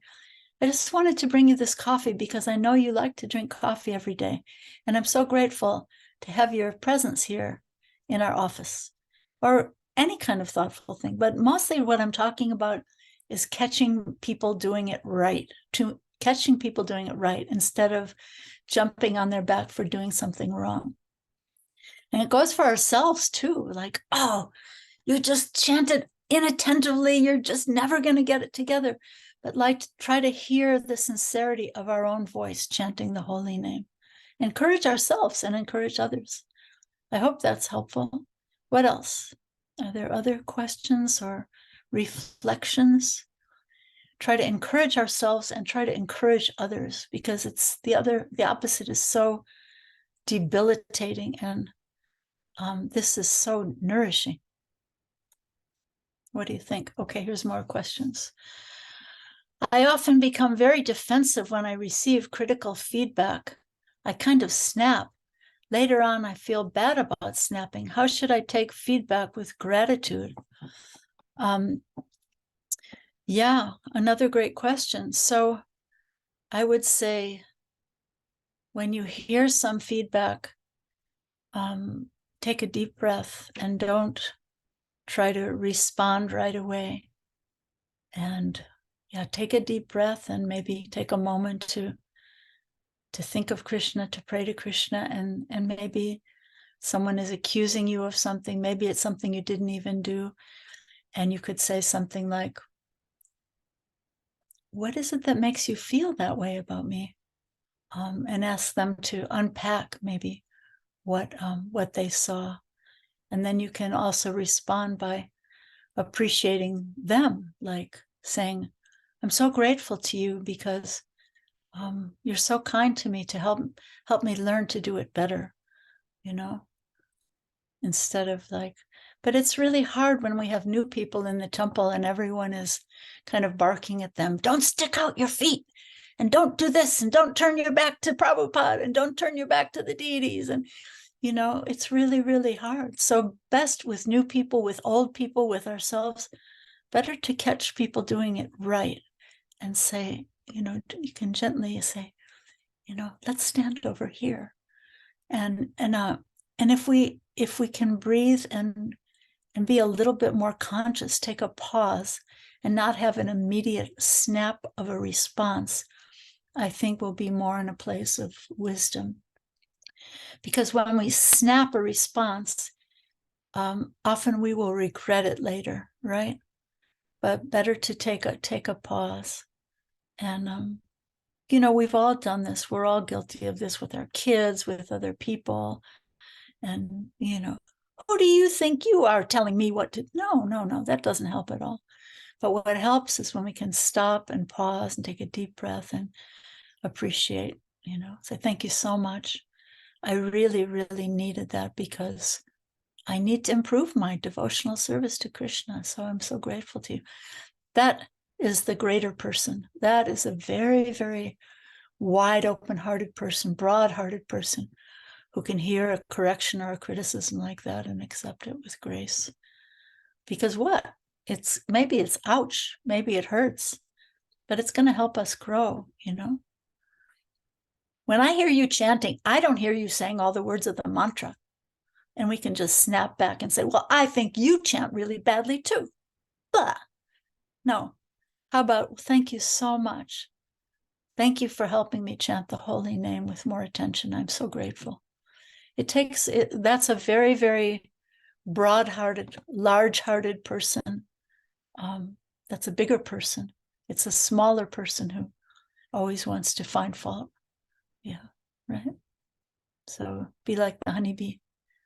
I just wanted to bring you this coffee because I know you like to drink coffee every day. And I'm so grateful to have your presence here in our office. Or any kind of thoughtful thing. But mostly what I'm talking about is catching people doing it right, catching people doing it right instead of jumping on their back for doing something wrong. And it goes for ourselves too. Like, oh, you just chanted inattentively. You're just never going to get it together. But like, try to hear the sincerity of our own voice chanting the holy name encourage ourselves and encourage others. I hope that's helpful. What else? Are there other questions or reflections? Try to encourage ourselves and try to encourage others, because it's the opposite is so debilitating, and this is so nourishing. What do you think? Okay, here's more questions. I often become very defensive when I receive critical feedback. I kind of snap. Later on, I feel bad about snapping. How should I take feedback with gratitude? Yeah, another great question. So I would say when you hear some feedback, take a deep breath and don't try to respond right away. And yeah, take a deep breath and maybe take a moment to think of Krishna, to pray to Krishna, and maybe someone is accusing you of something. Maybe it's something you didn't even do. And you could say something like, what is it that makes you feel that way about me? And ask them to unpack maybe what they saw. And then you can also respond by appreciating them, like saying, I'm so grateful to you because you're so kind to me to help me learn to do it better, you know, instead of like, but it's really hard when we have new people in the temple and everyone is kind of barking at them. Don't stick out your feet and don't do this and don't turn your back to Prabhupada and don't turn your back to the deities. And, you know, it's really, really hard. So best with new people, with old people, with ourselves, better to catch people doing it right and say, you know, you can gently say, you know, let's stand over here. And if we can breathe and be a little bit more conscious, take a pause and not have an immediate snap of a response, I think we'll be more in a place of wisdom. Because when we snap a response, often we will regret it later, right? But better to take a pause. And you know, we've all done this. We're all guilty of this with our kids, with other people. And, you know, who do you think you are telling me what to? No, that doesn't help at all. But what helps is when we can stop and pause and take a deep breath and appreciate, you know, say, thank you so much. I really, really needed that because I need to improve my devotional service to Krishna. So I'm so grateful to you. That is the greater person. That is a very, very wide open-hearted person, broad-hearted person who can hear a correction or a criticism like that and accept it with grace. Because what? Maybe it's ouch, maybe it hurts, but it's going to help us grow, you know? When I hear you chanting, I don't hear you saying all the words of the mantra. And we can just snap back and say, well, I think you chant really badly too. Blah. No. How about, thank you so much. Thank you for helping me chant the holy name with more attention. I'm so grateful. That's a very, very broad-hearted, large-hearted person. That's a bigger person. It's a smaller person who always wants to find fault. Yeah, right? So be like the honeybee.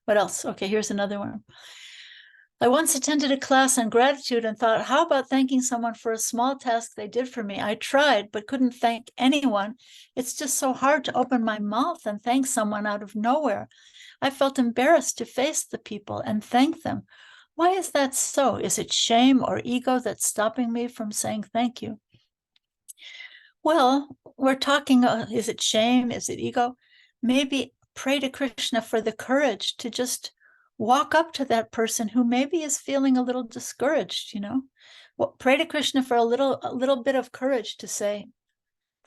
What else? Okay, here's another one. I once attended a class on gratitude and thought, how about thanking someone for a small task they did for me? I tried, but couldn't thank anyone. It's just so hard to open my mouth and thank someone out of nowhere. I felt embarrassed to face the people and thank them. Why is that so? Is it shame or ego that's stopping me from saying thank you? Well, we're talking, is it shame? Is it ego? Maybe pray to Krishna for the courage to just walk up to that person who maybe is feeling a little discouraged, you know? Well, pray to Krishna for a little bit of courage to say,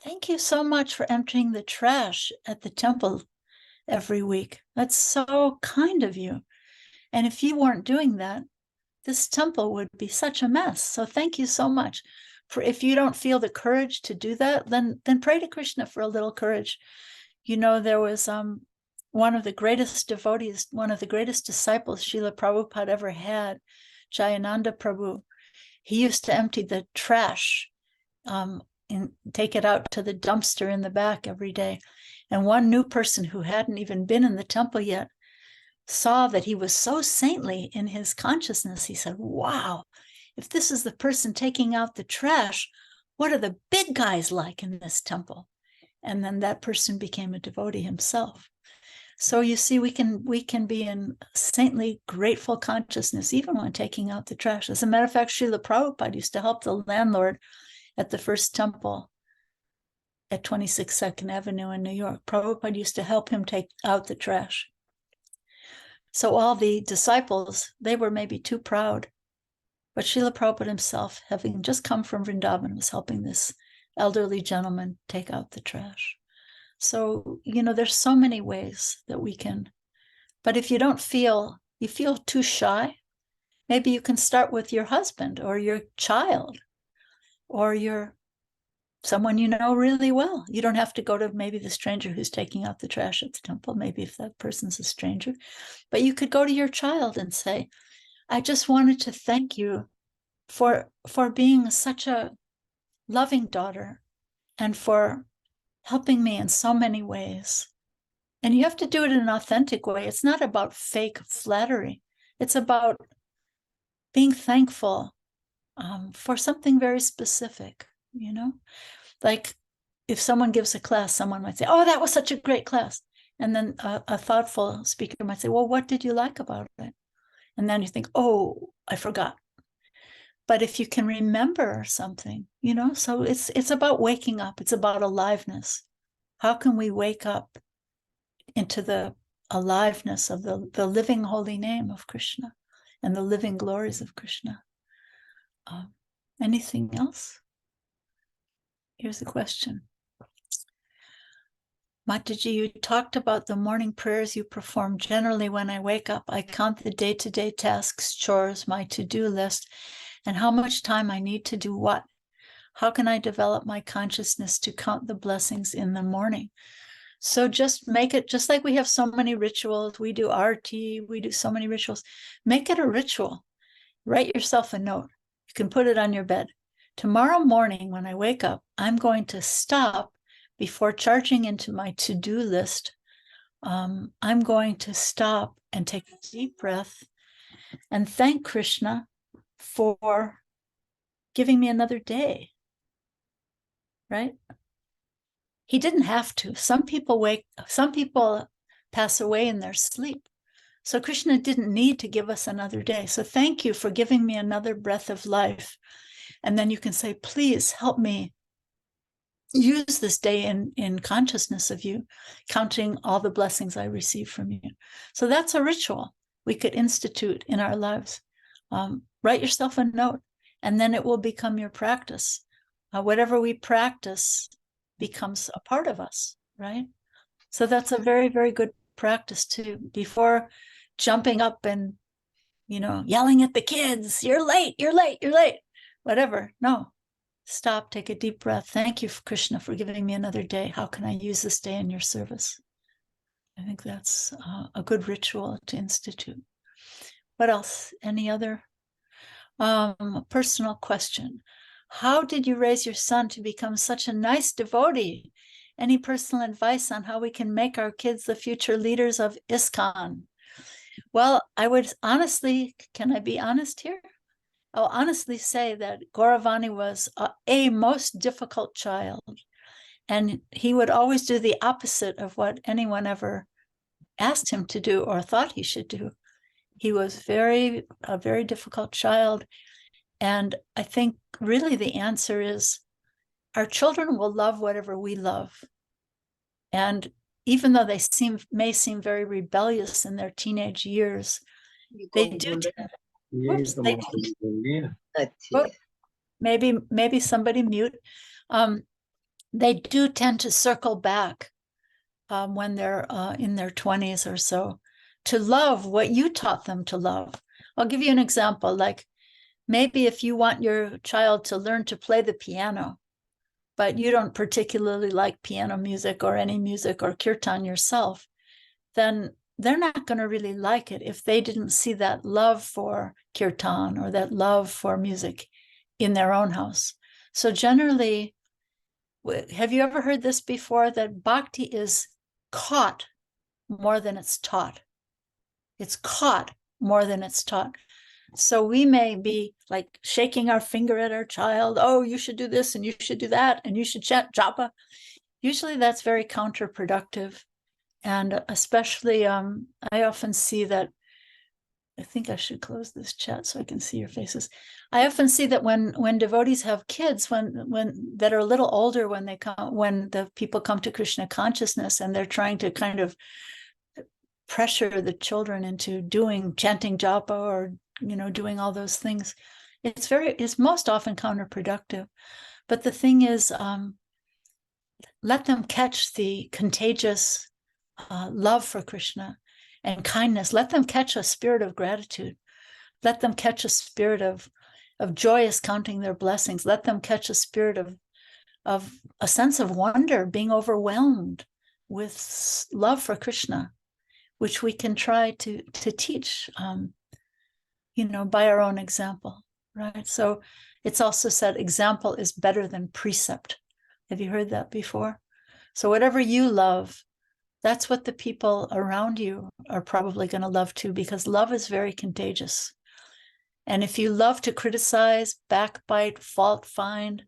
thank you so much for emptying the trash at the temple every week. That's so kind of you. And if you weren't doing that, this temple would be such a mess. So thank you so much. If you don't feel the courage to do that, then pray to Krishna for a little courage. You know, there was one of the greatest devotees, one of the greatest disciples Srila Prabhupada ever had, Jayananda Prabhu. He used to empty the trash take it out to the dumpster in the back every day. And one new person who hadn't even been in the temple yet saw that he was so saintly in his consciousness. He said, wow, if this is the person taking out the trash, what are the big guys like in this temple? And then that person became a devotee himself. So you see, we can be in saintly, grateful consciousness, even when taking out the trash. As a matter of fact, Srila Prabhupada used to help the landlord at the first temple at 26 2nd Avenue in New York. Prabhupada used to help him take out the trash. So all the disciples, they were maybe too proud. But Srila Prabhupada himself, having just come from Vrindavan, was helping this elderly gentleman take out the trash. So, there's so many ways that we can. But if you feel too shy, maybe you can start with your husband or your child or someone you know really well. You don't have to go to maybe the stranger who's taking out the trash at the temple, maybe if that person's a stranger. But you could go to your child and say, I just wanted to thank you for being such a loving daughter and for helping me in so many ways. And you have to do it in an authentic way. It's not about fake flattery. It's about being thankful for something very specific, Like if someone gives a class, someone might say, oh, that was such a great class. And then a thoughtful speaker might say, well, what did you like about it? And then you think, oh, I forgot. But if you can remember something, so it's about waking up. It's about aliveness. How can we wake up into the aliveness of the living holy name of Krishna and the living glories of Krishna? Anything else? Here's the question. Mataji, you talked about the morning prayers you perform. Generally, when I wake up, I count the day-to-day tasks, chores, my to-do list, and how much time I need to do what. How can I develop my consciousness to count the blessings in the morning? So just make it, just like we have so many rituals, we do RT, we do so many rituals, make it a ritual. Write yourself a note. You can put it on your bed. Tomorrow morning when I wake up, I'm going to stop before charging into my to-do list. I'm going to stop and take a deep breath and thank Krishna for giving me another day, right? He didn't have to. Some people pass away in their sleep. So Krishna didn't need to give us another day. So thank you for giving me another breath of life. And then you can say, please help me use this day in consciousness of you, counting all the blessings I receive from you. So that's a ritual we could institute in our lives. Write yourself a note, and then it will become your practice. Whatever we practice becomes a part of us, right? So that's a very, very good practice too. Before jumping up and, yelling at the kids, you're late, whatever. No, stop, take a deep breath. Thank you, Krishna, for giving me another day. How can I use this day in your service? I think that's a good ritual to institute. What else? Any other? Personal question. How did you raise your son to become such a nice devotee? Any personal advice on how we can make our kids the future leaders of ISKCON? Well, I would honestly, can I be honest here? I'll honestly say that Gauravani was a most difficult child, and he would always do the opposite of what anyone ever asked him to do or thought he should do. He was a very difficult child. And I think really the answer is our children will love whatever we love. And even though they may seem very rebellious in their teenage years, they do. Maybe somebody mute. They do tend to circle back when they're in their 20s or so to love what you taught them to love. I'll give you an example. Like maybe if you want your child to learn to play the piano, but you don't particularly like piano music or any music or kirtan yourself, then they're not going to really like it if they didn't see that love for kirtan or that love for music in their own house. So generally, have you ever heard this before? That bhakti is caught more than it's taught. It's caught more than it's taught. So we may be like shaking our finger at our child. Oh, you should do this and you should do that and you should chant japa. Usually that's very counterproductive. And especially, I often see that, I think I should close this chat so I can see your faces. I often see that when devotees have kids, when that are a little older, when the people come to Krishna consciousness and they're trying to kind of pressure the children into chanting japa or doing all those things, it's most often counterproductive. But the thing is, let them catch the contagious love for Krishna and kindness. Let them catch a spirit of gratitude. Let them catch a spirit of joyous counting their blessings. Let them catch a spirit of a sense of wonder, being overwhelmed with love for Krishna, which we can try to teach, by our own example, right? So it's also said example is better than precept. Have you heard that before? So whatever you love, that's what the people around you are probably going to love too, because love is very contagious. And if you love to criticize, backbite, fault find,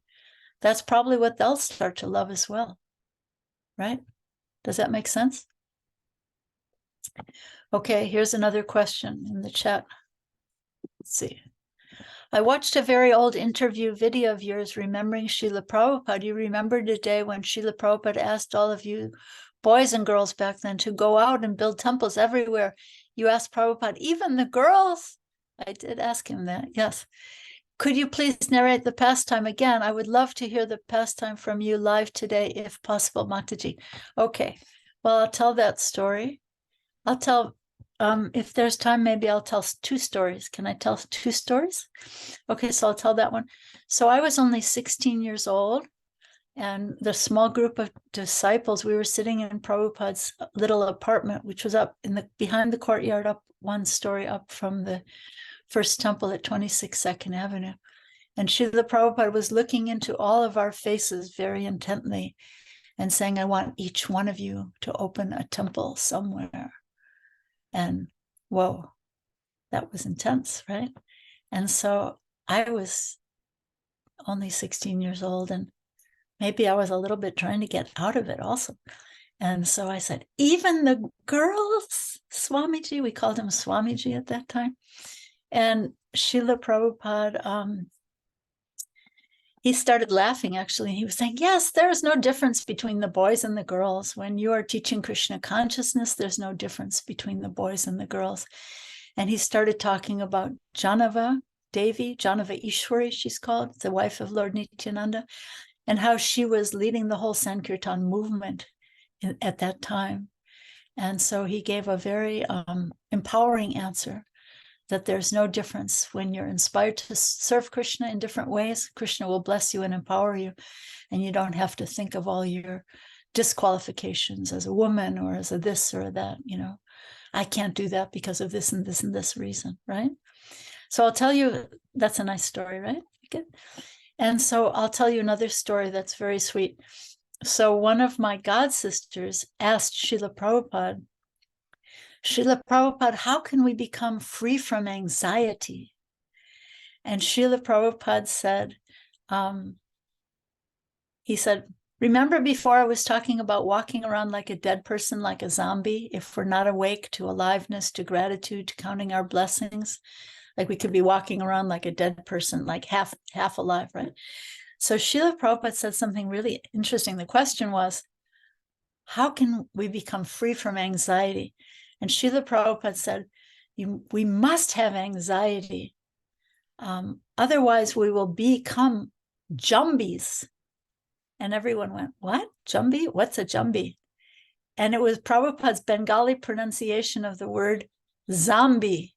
that's probably what they'll start to love as well, right? Does that make sense? Okay, here's another question in the chat. Let's see. I watched a very old interview video of yours remembering Srila Prabhupada. You remember the day when Srila Prabhupada asked all of you boys and girls back then to go out and build temples everywhere. You asked Prabhupada, even the girls? I did ask him that, yes. Could you please narrate the pastime again? I would love to hear the pastime from you live today, if possible, Mataji. Okay, well, I'll tell that story. I'll tell, if there's time, maybe I'll tell 2 stories. Can I tell 2 stories? Okay, so I'll tell that one. So I was only 16 years old, and the small group of disciples, we were sitting in Prabhupada's little apartment, which was up behind the courtyard, up 1 story up from the first temple at 26 2nd Avenue. And Srila Prabhupada was looking into all of our faces very intently and saying, I want each one of you to open a temple somewhere. And whoa, that was intense, right? And so I was only 16 years old, and maybe I was a little bit trying to get out of it also. And so I said, even the girls, Swamiji, we called him Swamiji at that time. And Srila Prabhupada, he started laughing, actually. He was saying, yes, there's no difference between the boys and the girls. When you are teaching Krishna consciousness, there's no difference between the boys and the girls. And he started talking about Janava, Devi, Janava Ishwari, she's called, the wife of Lord Nityananda, and how she was leading the whole Sankirtan movement at that time. And so he gave a very empowering answer, that there's no difference when you're inspired to serve Krishna in different ways. Krishna will bless you and empower you, and you don't have to think of all your disqualifications as a woman or as a this or that, I can't do that because of this and this and this reason, right? So I'll tell you, that's a nice story, right? Good. And so I'll tell you another story that's very sweet. So one of my god sisters asked Srila Prabhupada, how can we become free from anxiety? And Srila Prabhupada said, he said, remember before I was talking about walking around like a dead person, like a zombie, if we're not awake to aliveness, to gratitude, to counting our blessings, like we could be walking around like a dead person, like half alive, right? So Srila Prabhupada said something really interesting. The question was, how can we become free from anxiety? And Srila Prabhupada said, we must have anxiety. Otherwise, we will become jumbies. And everyone went, what? Jumbi? What's a jumbi? And it was Prabhupada's Bengali pronunciation of the word zombie.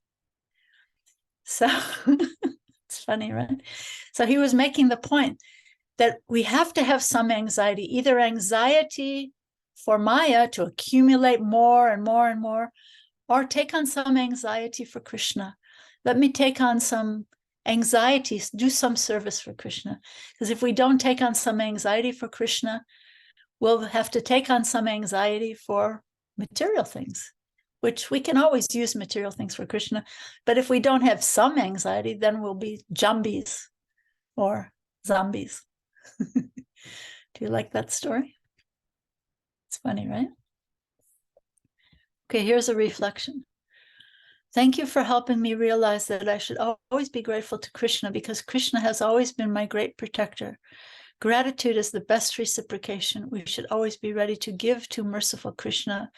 So it's funny, right? So he was making the point that we have to have some anxiety, either anxiety for Maya to accumulate more and more and more, or take on some anxiety for Krishna. Let me take on some anxieties, do some service for Krishna. Because if we don't take on some anxiety for Krishna, we'll have to take on some anxiety for material things, which we can always use material things for Krishna. But if we don't have some anxiety, then we'll be jumbies or zombies. Do you like that story? It's funny, right? Okay, here's a reflection. Thank you for helping me realize that I should always be grateful to Krishna, because Krishna has always been my great protector. Gratitude is the best reciprocation. We should always be ready to give to merciful Krishna.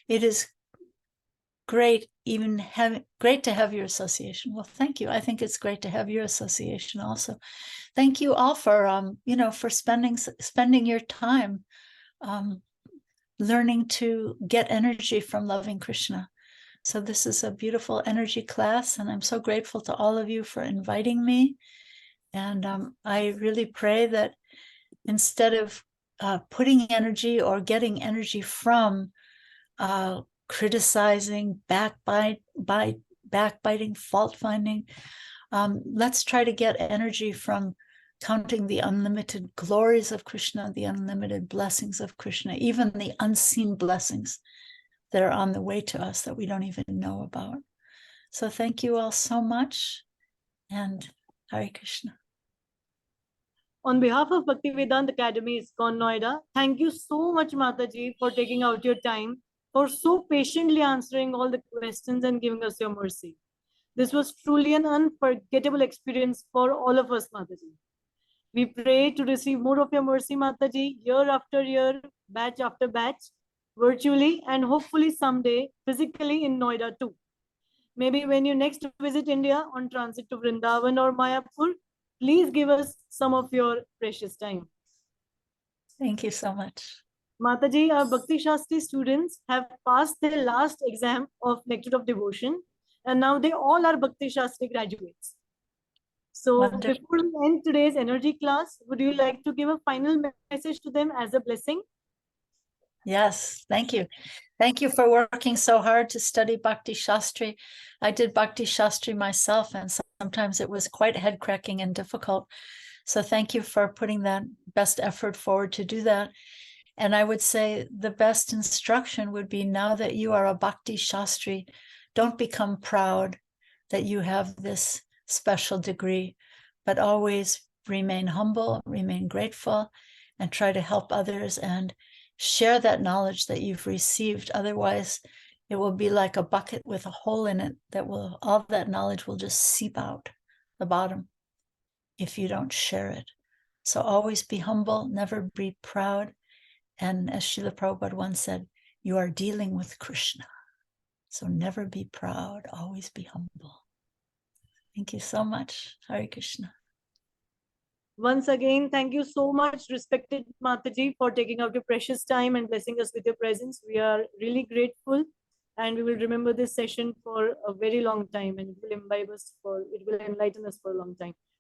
It is great, great to have your association. Well, thank you. I think it's great to have your association also. Thank you all for for spending your time learning to get energy from loving Krishna. So this is a beautiful energy class, and I'm so grateful to all of you for inviting me. And I really pray that instead of putting energy or getting energy from criticizing, backbiting, fault finding, let's try to get energy from counting the unlimited glories of Krishna, the unlimited blessings of Krishna, even the unseen blessings that are on the way to us that we don't even know about. So thank you all so much, and Hare Krishna. On behalf of Bhaktivedanta Academy, ISKCON Noida, thank you so much, Mataji, for taking out your time, for so patiently answering all the questions and giving us your mercy. This was truly an unforgettable experience for all of us, Mataji. We pray to receive more of your mercy, Mataji, year after year, batch after batch, virtually, and hopefully someday physically in Noida too. Maybe when you next visit India on transit to Vrindavan or Mayapur, please give us some of your precious time. Thank you so much. Mataji, our Bhakti Shastri students have passed their last exam of Nectar of Devotion, and now they all are Bhakti Shastri graduates. So Wonderful. before we end today's energy class, would you like to give a final message to them as a blessing? Yes, thank you. Thank you for working so hard to study Bhakti Shastri. I did Bhakti Shastri myself, and sometimes it was quite head-cracking and difficult. So thank you for putting that best effort forward to do that. And I would say the best instruction would be, now that you are a Bhakti Shastri, don't become proud that you have this special degree, but always remain humble, remain grateful, and try to help others and share that knowledge that you've received. Otherwise, it will be like a bucket with a hole in it all that knowledge will just seep out the bottom if you don't share it. So always be humble, never be proud. And as Srila Prabhupada once said, you are dealing with Krishna. So never be proud, always be humble. Thank you so much. Hare Krishna. Once again, thank you so much, respected Mataji, for taking out your precious time and blessing us with your presence. We are really grateful, and we will remember this session for a very long time, and it will enlighten us for a long time.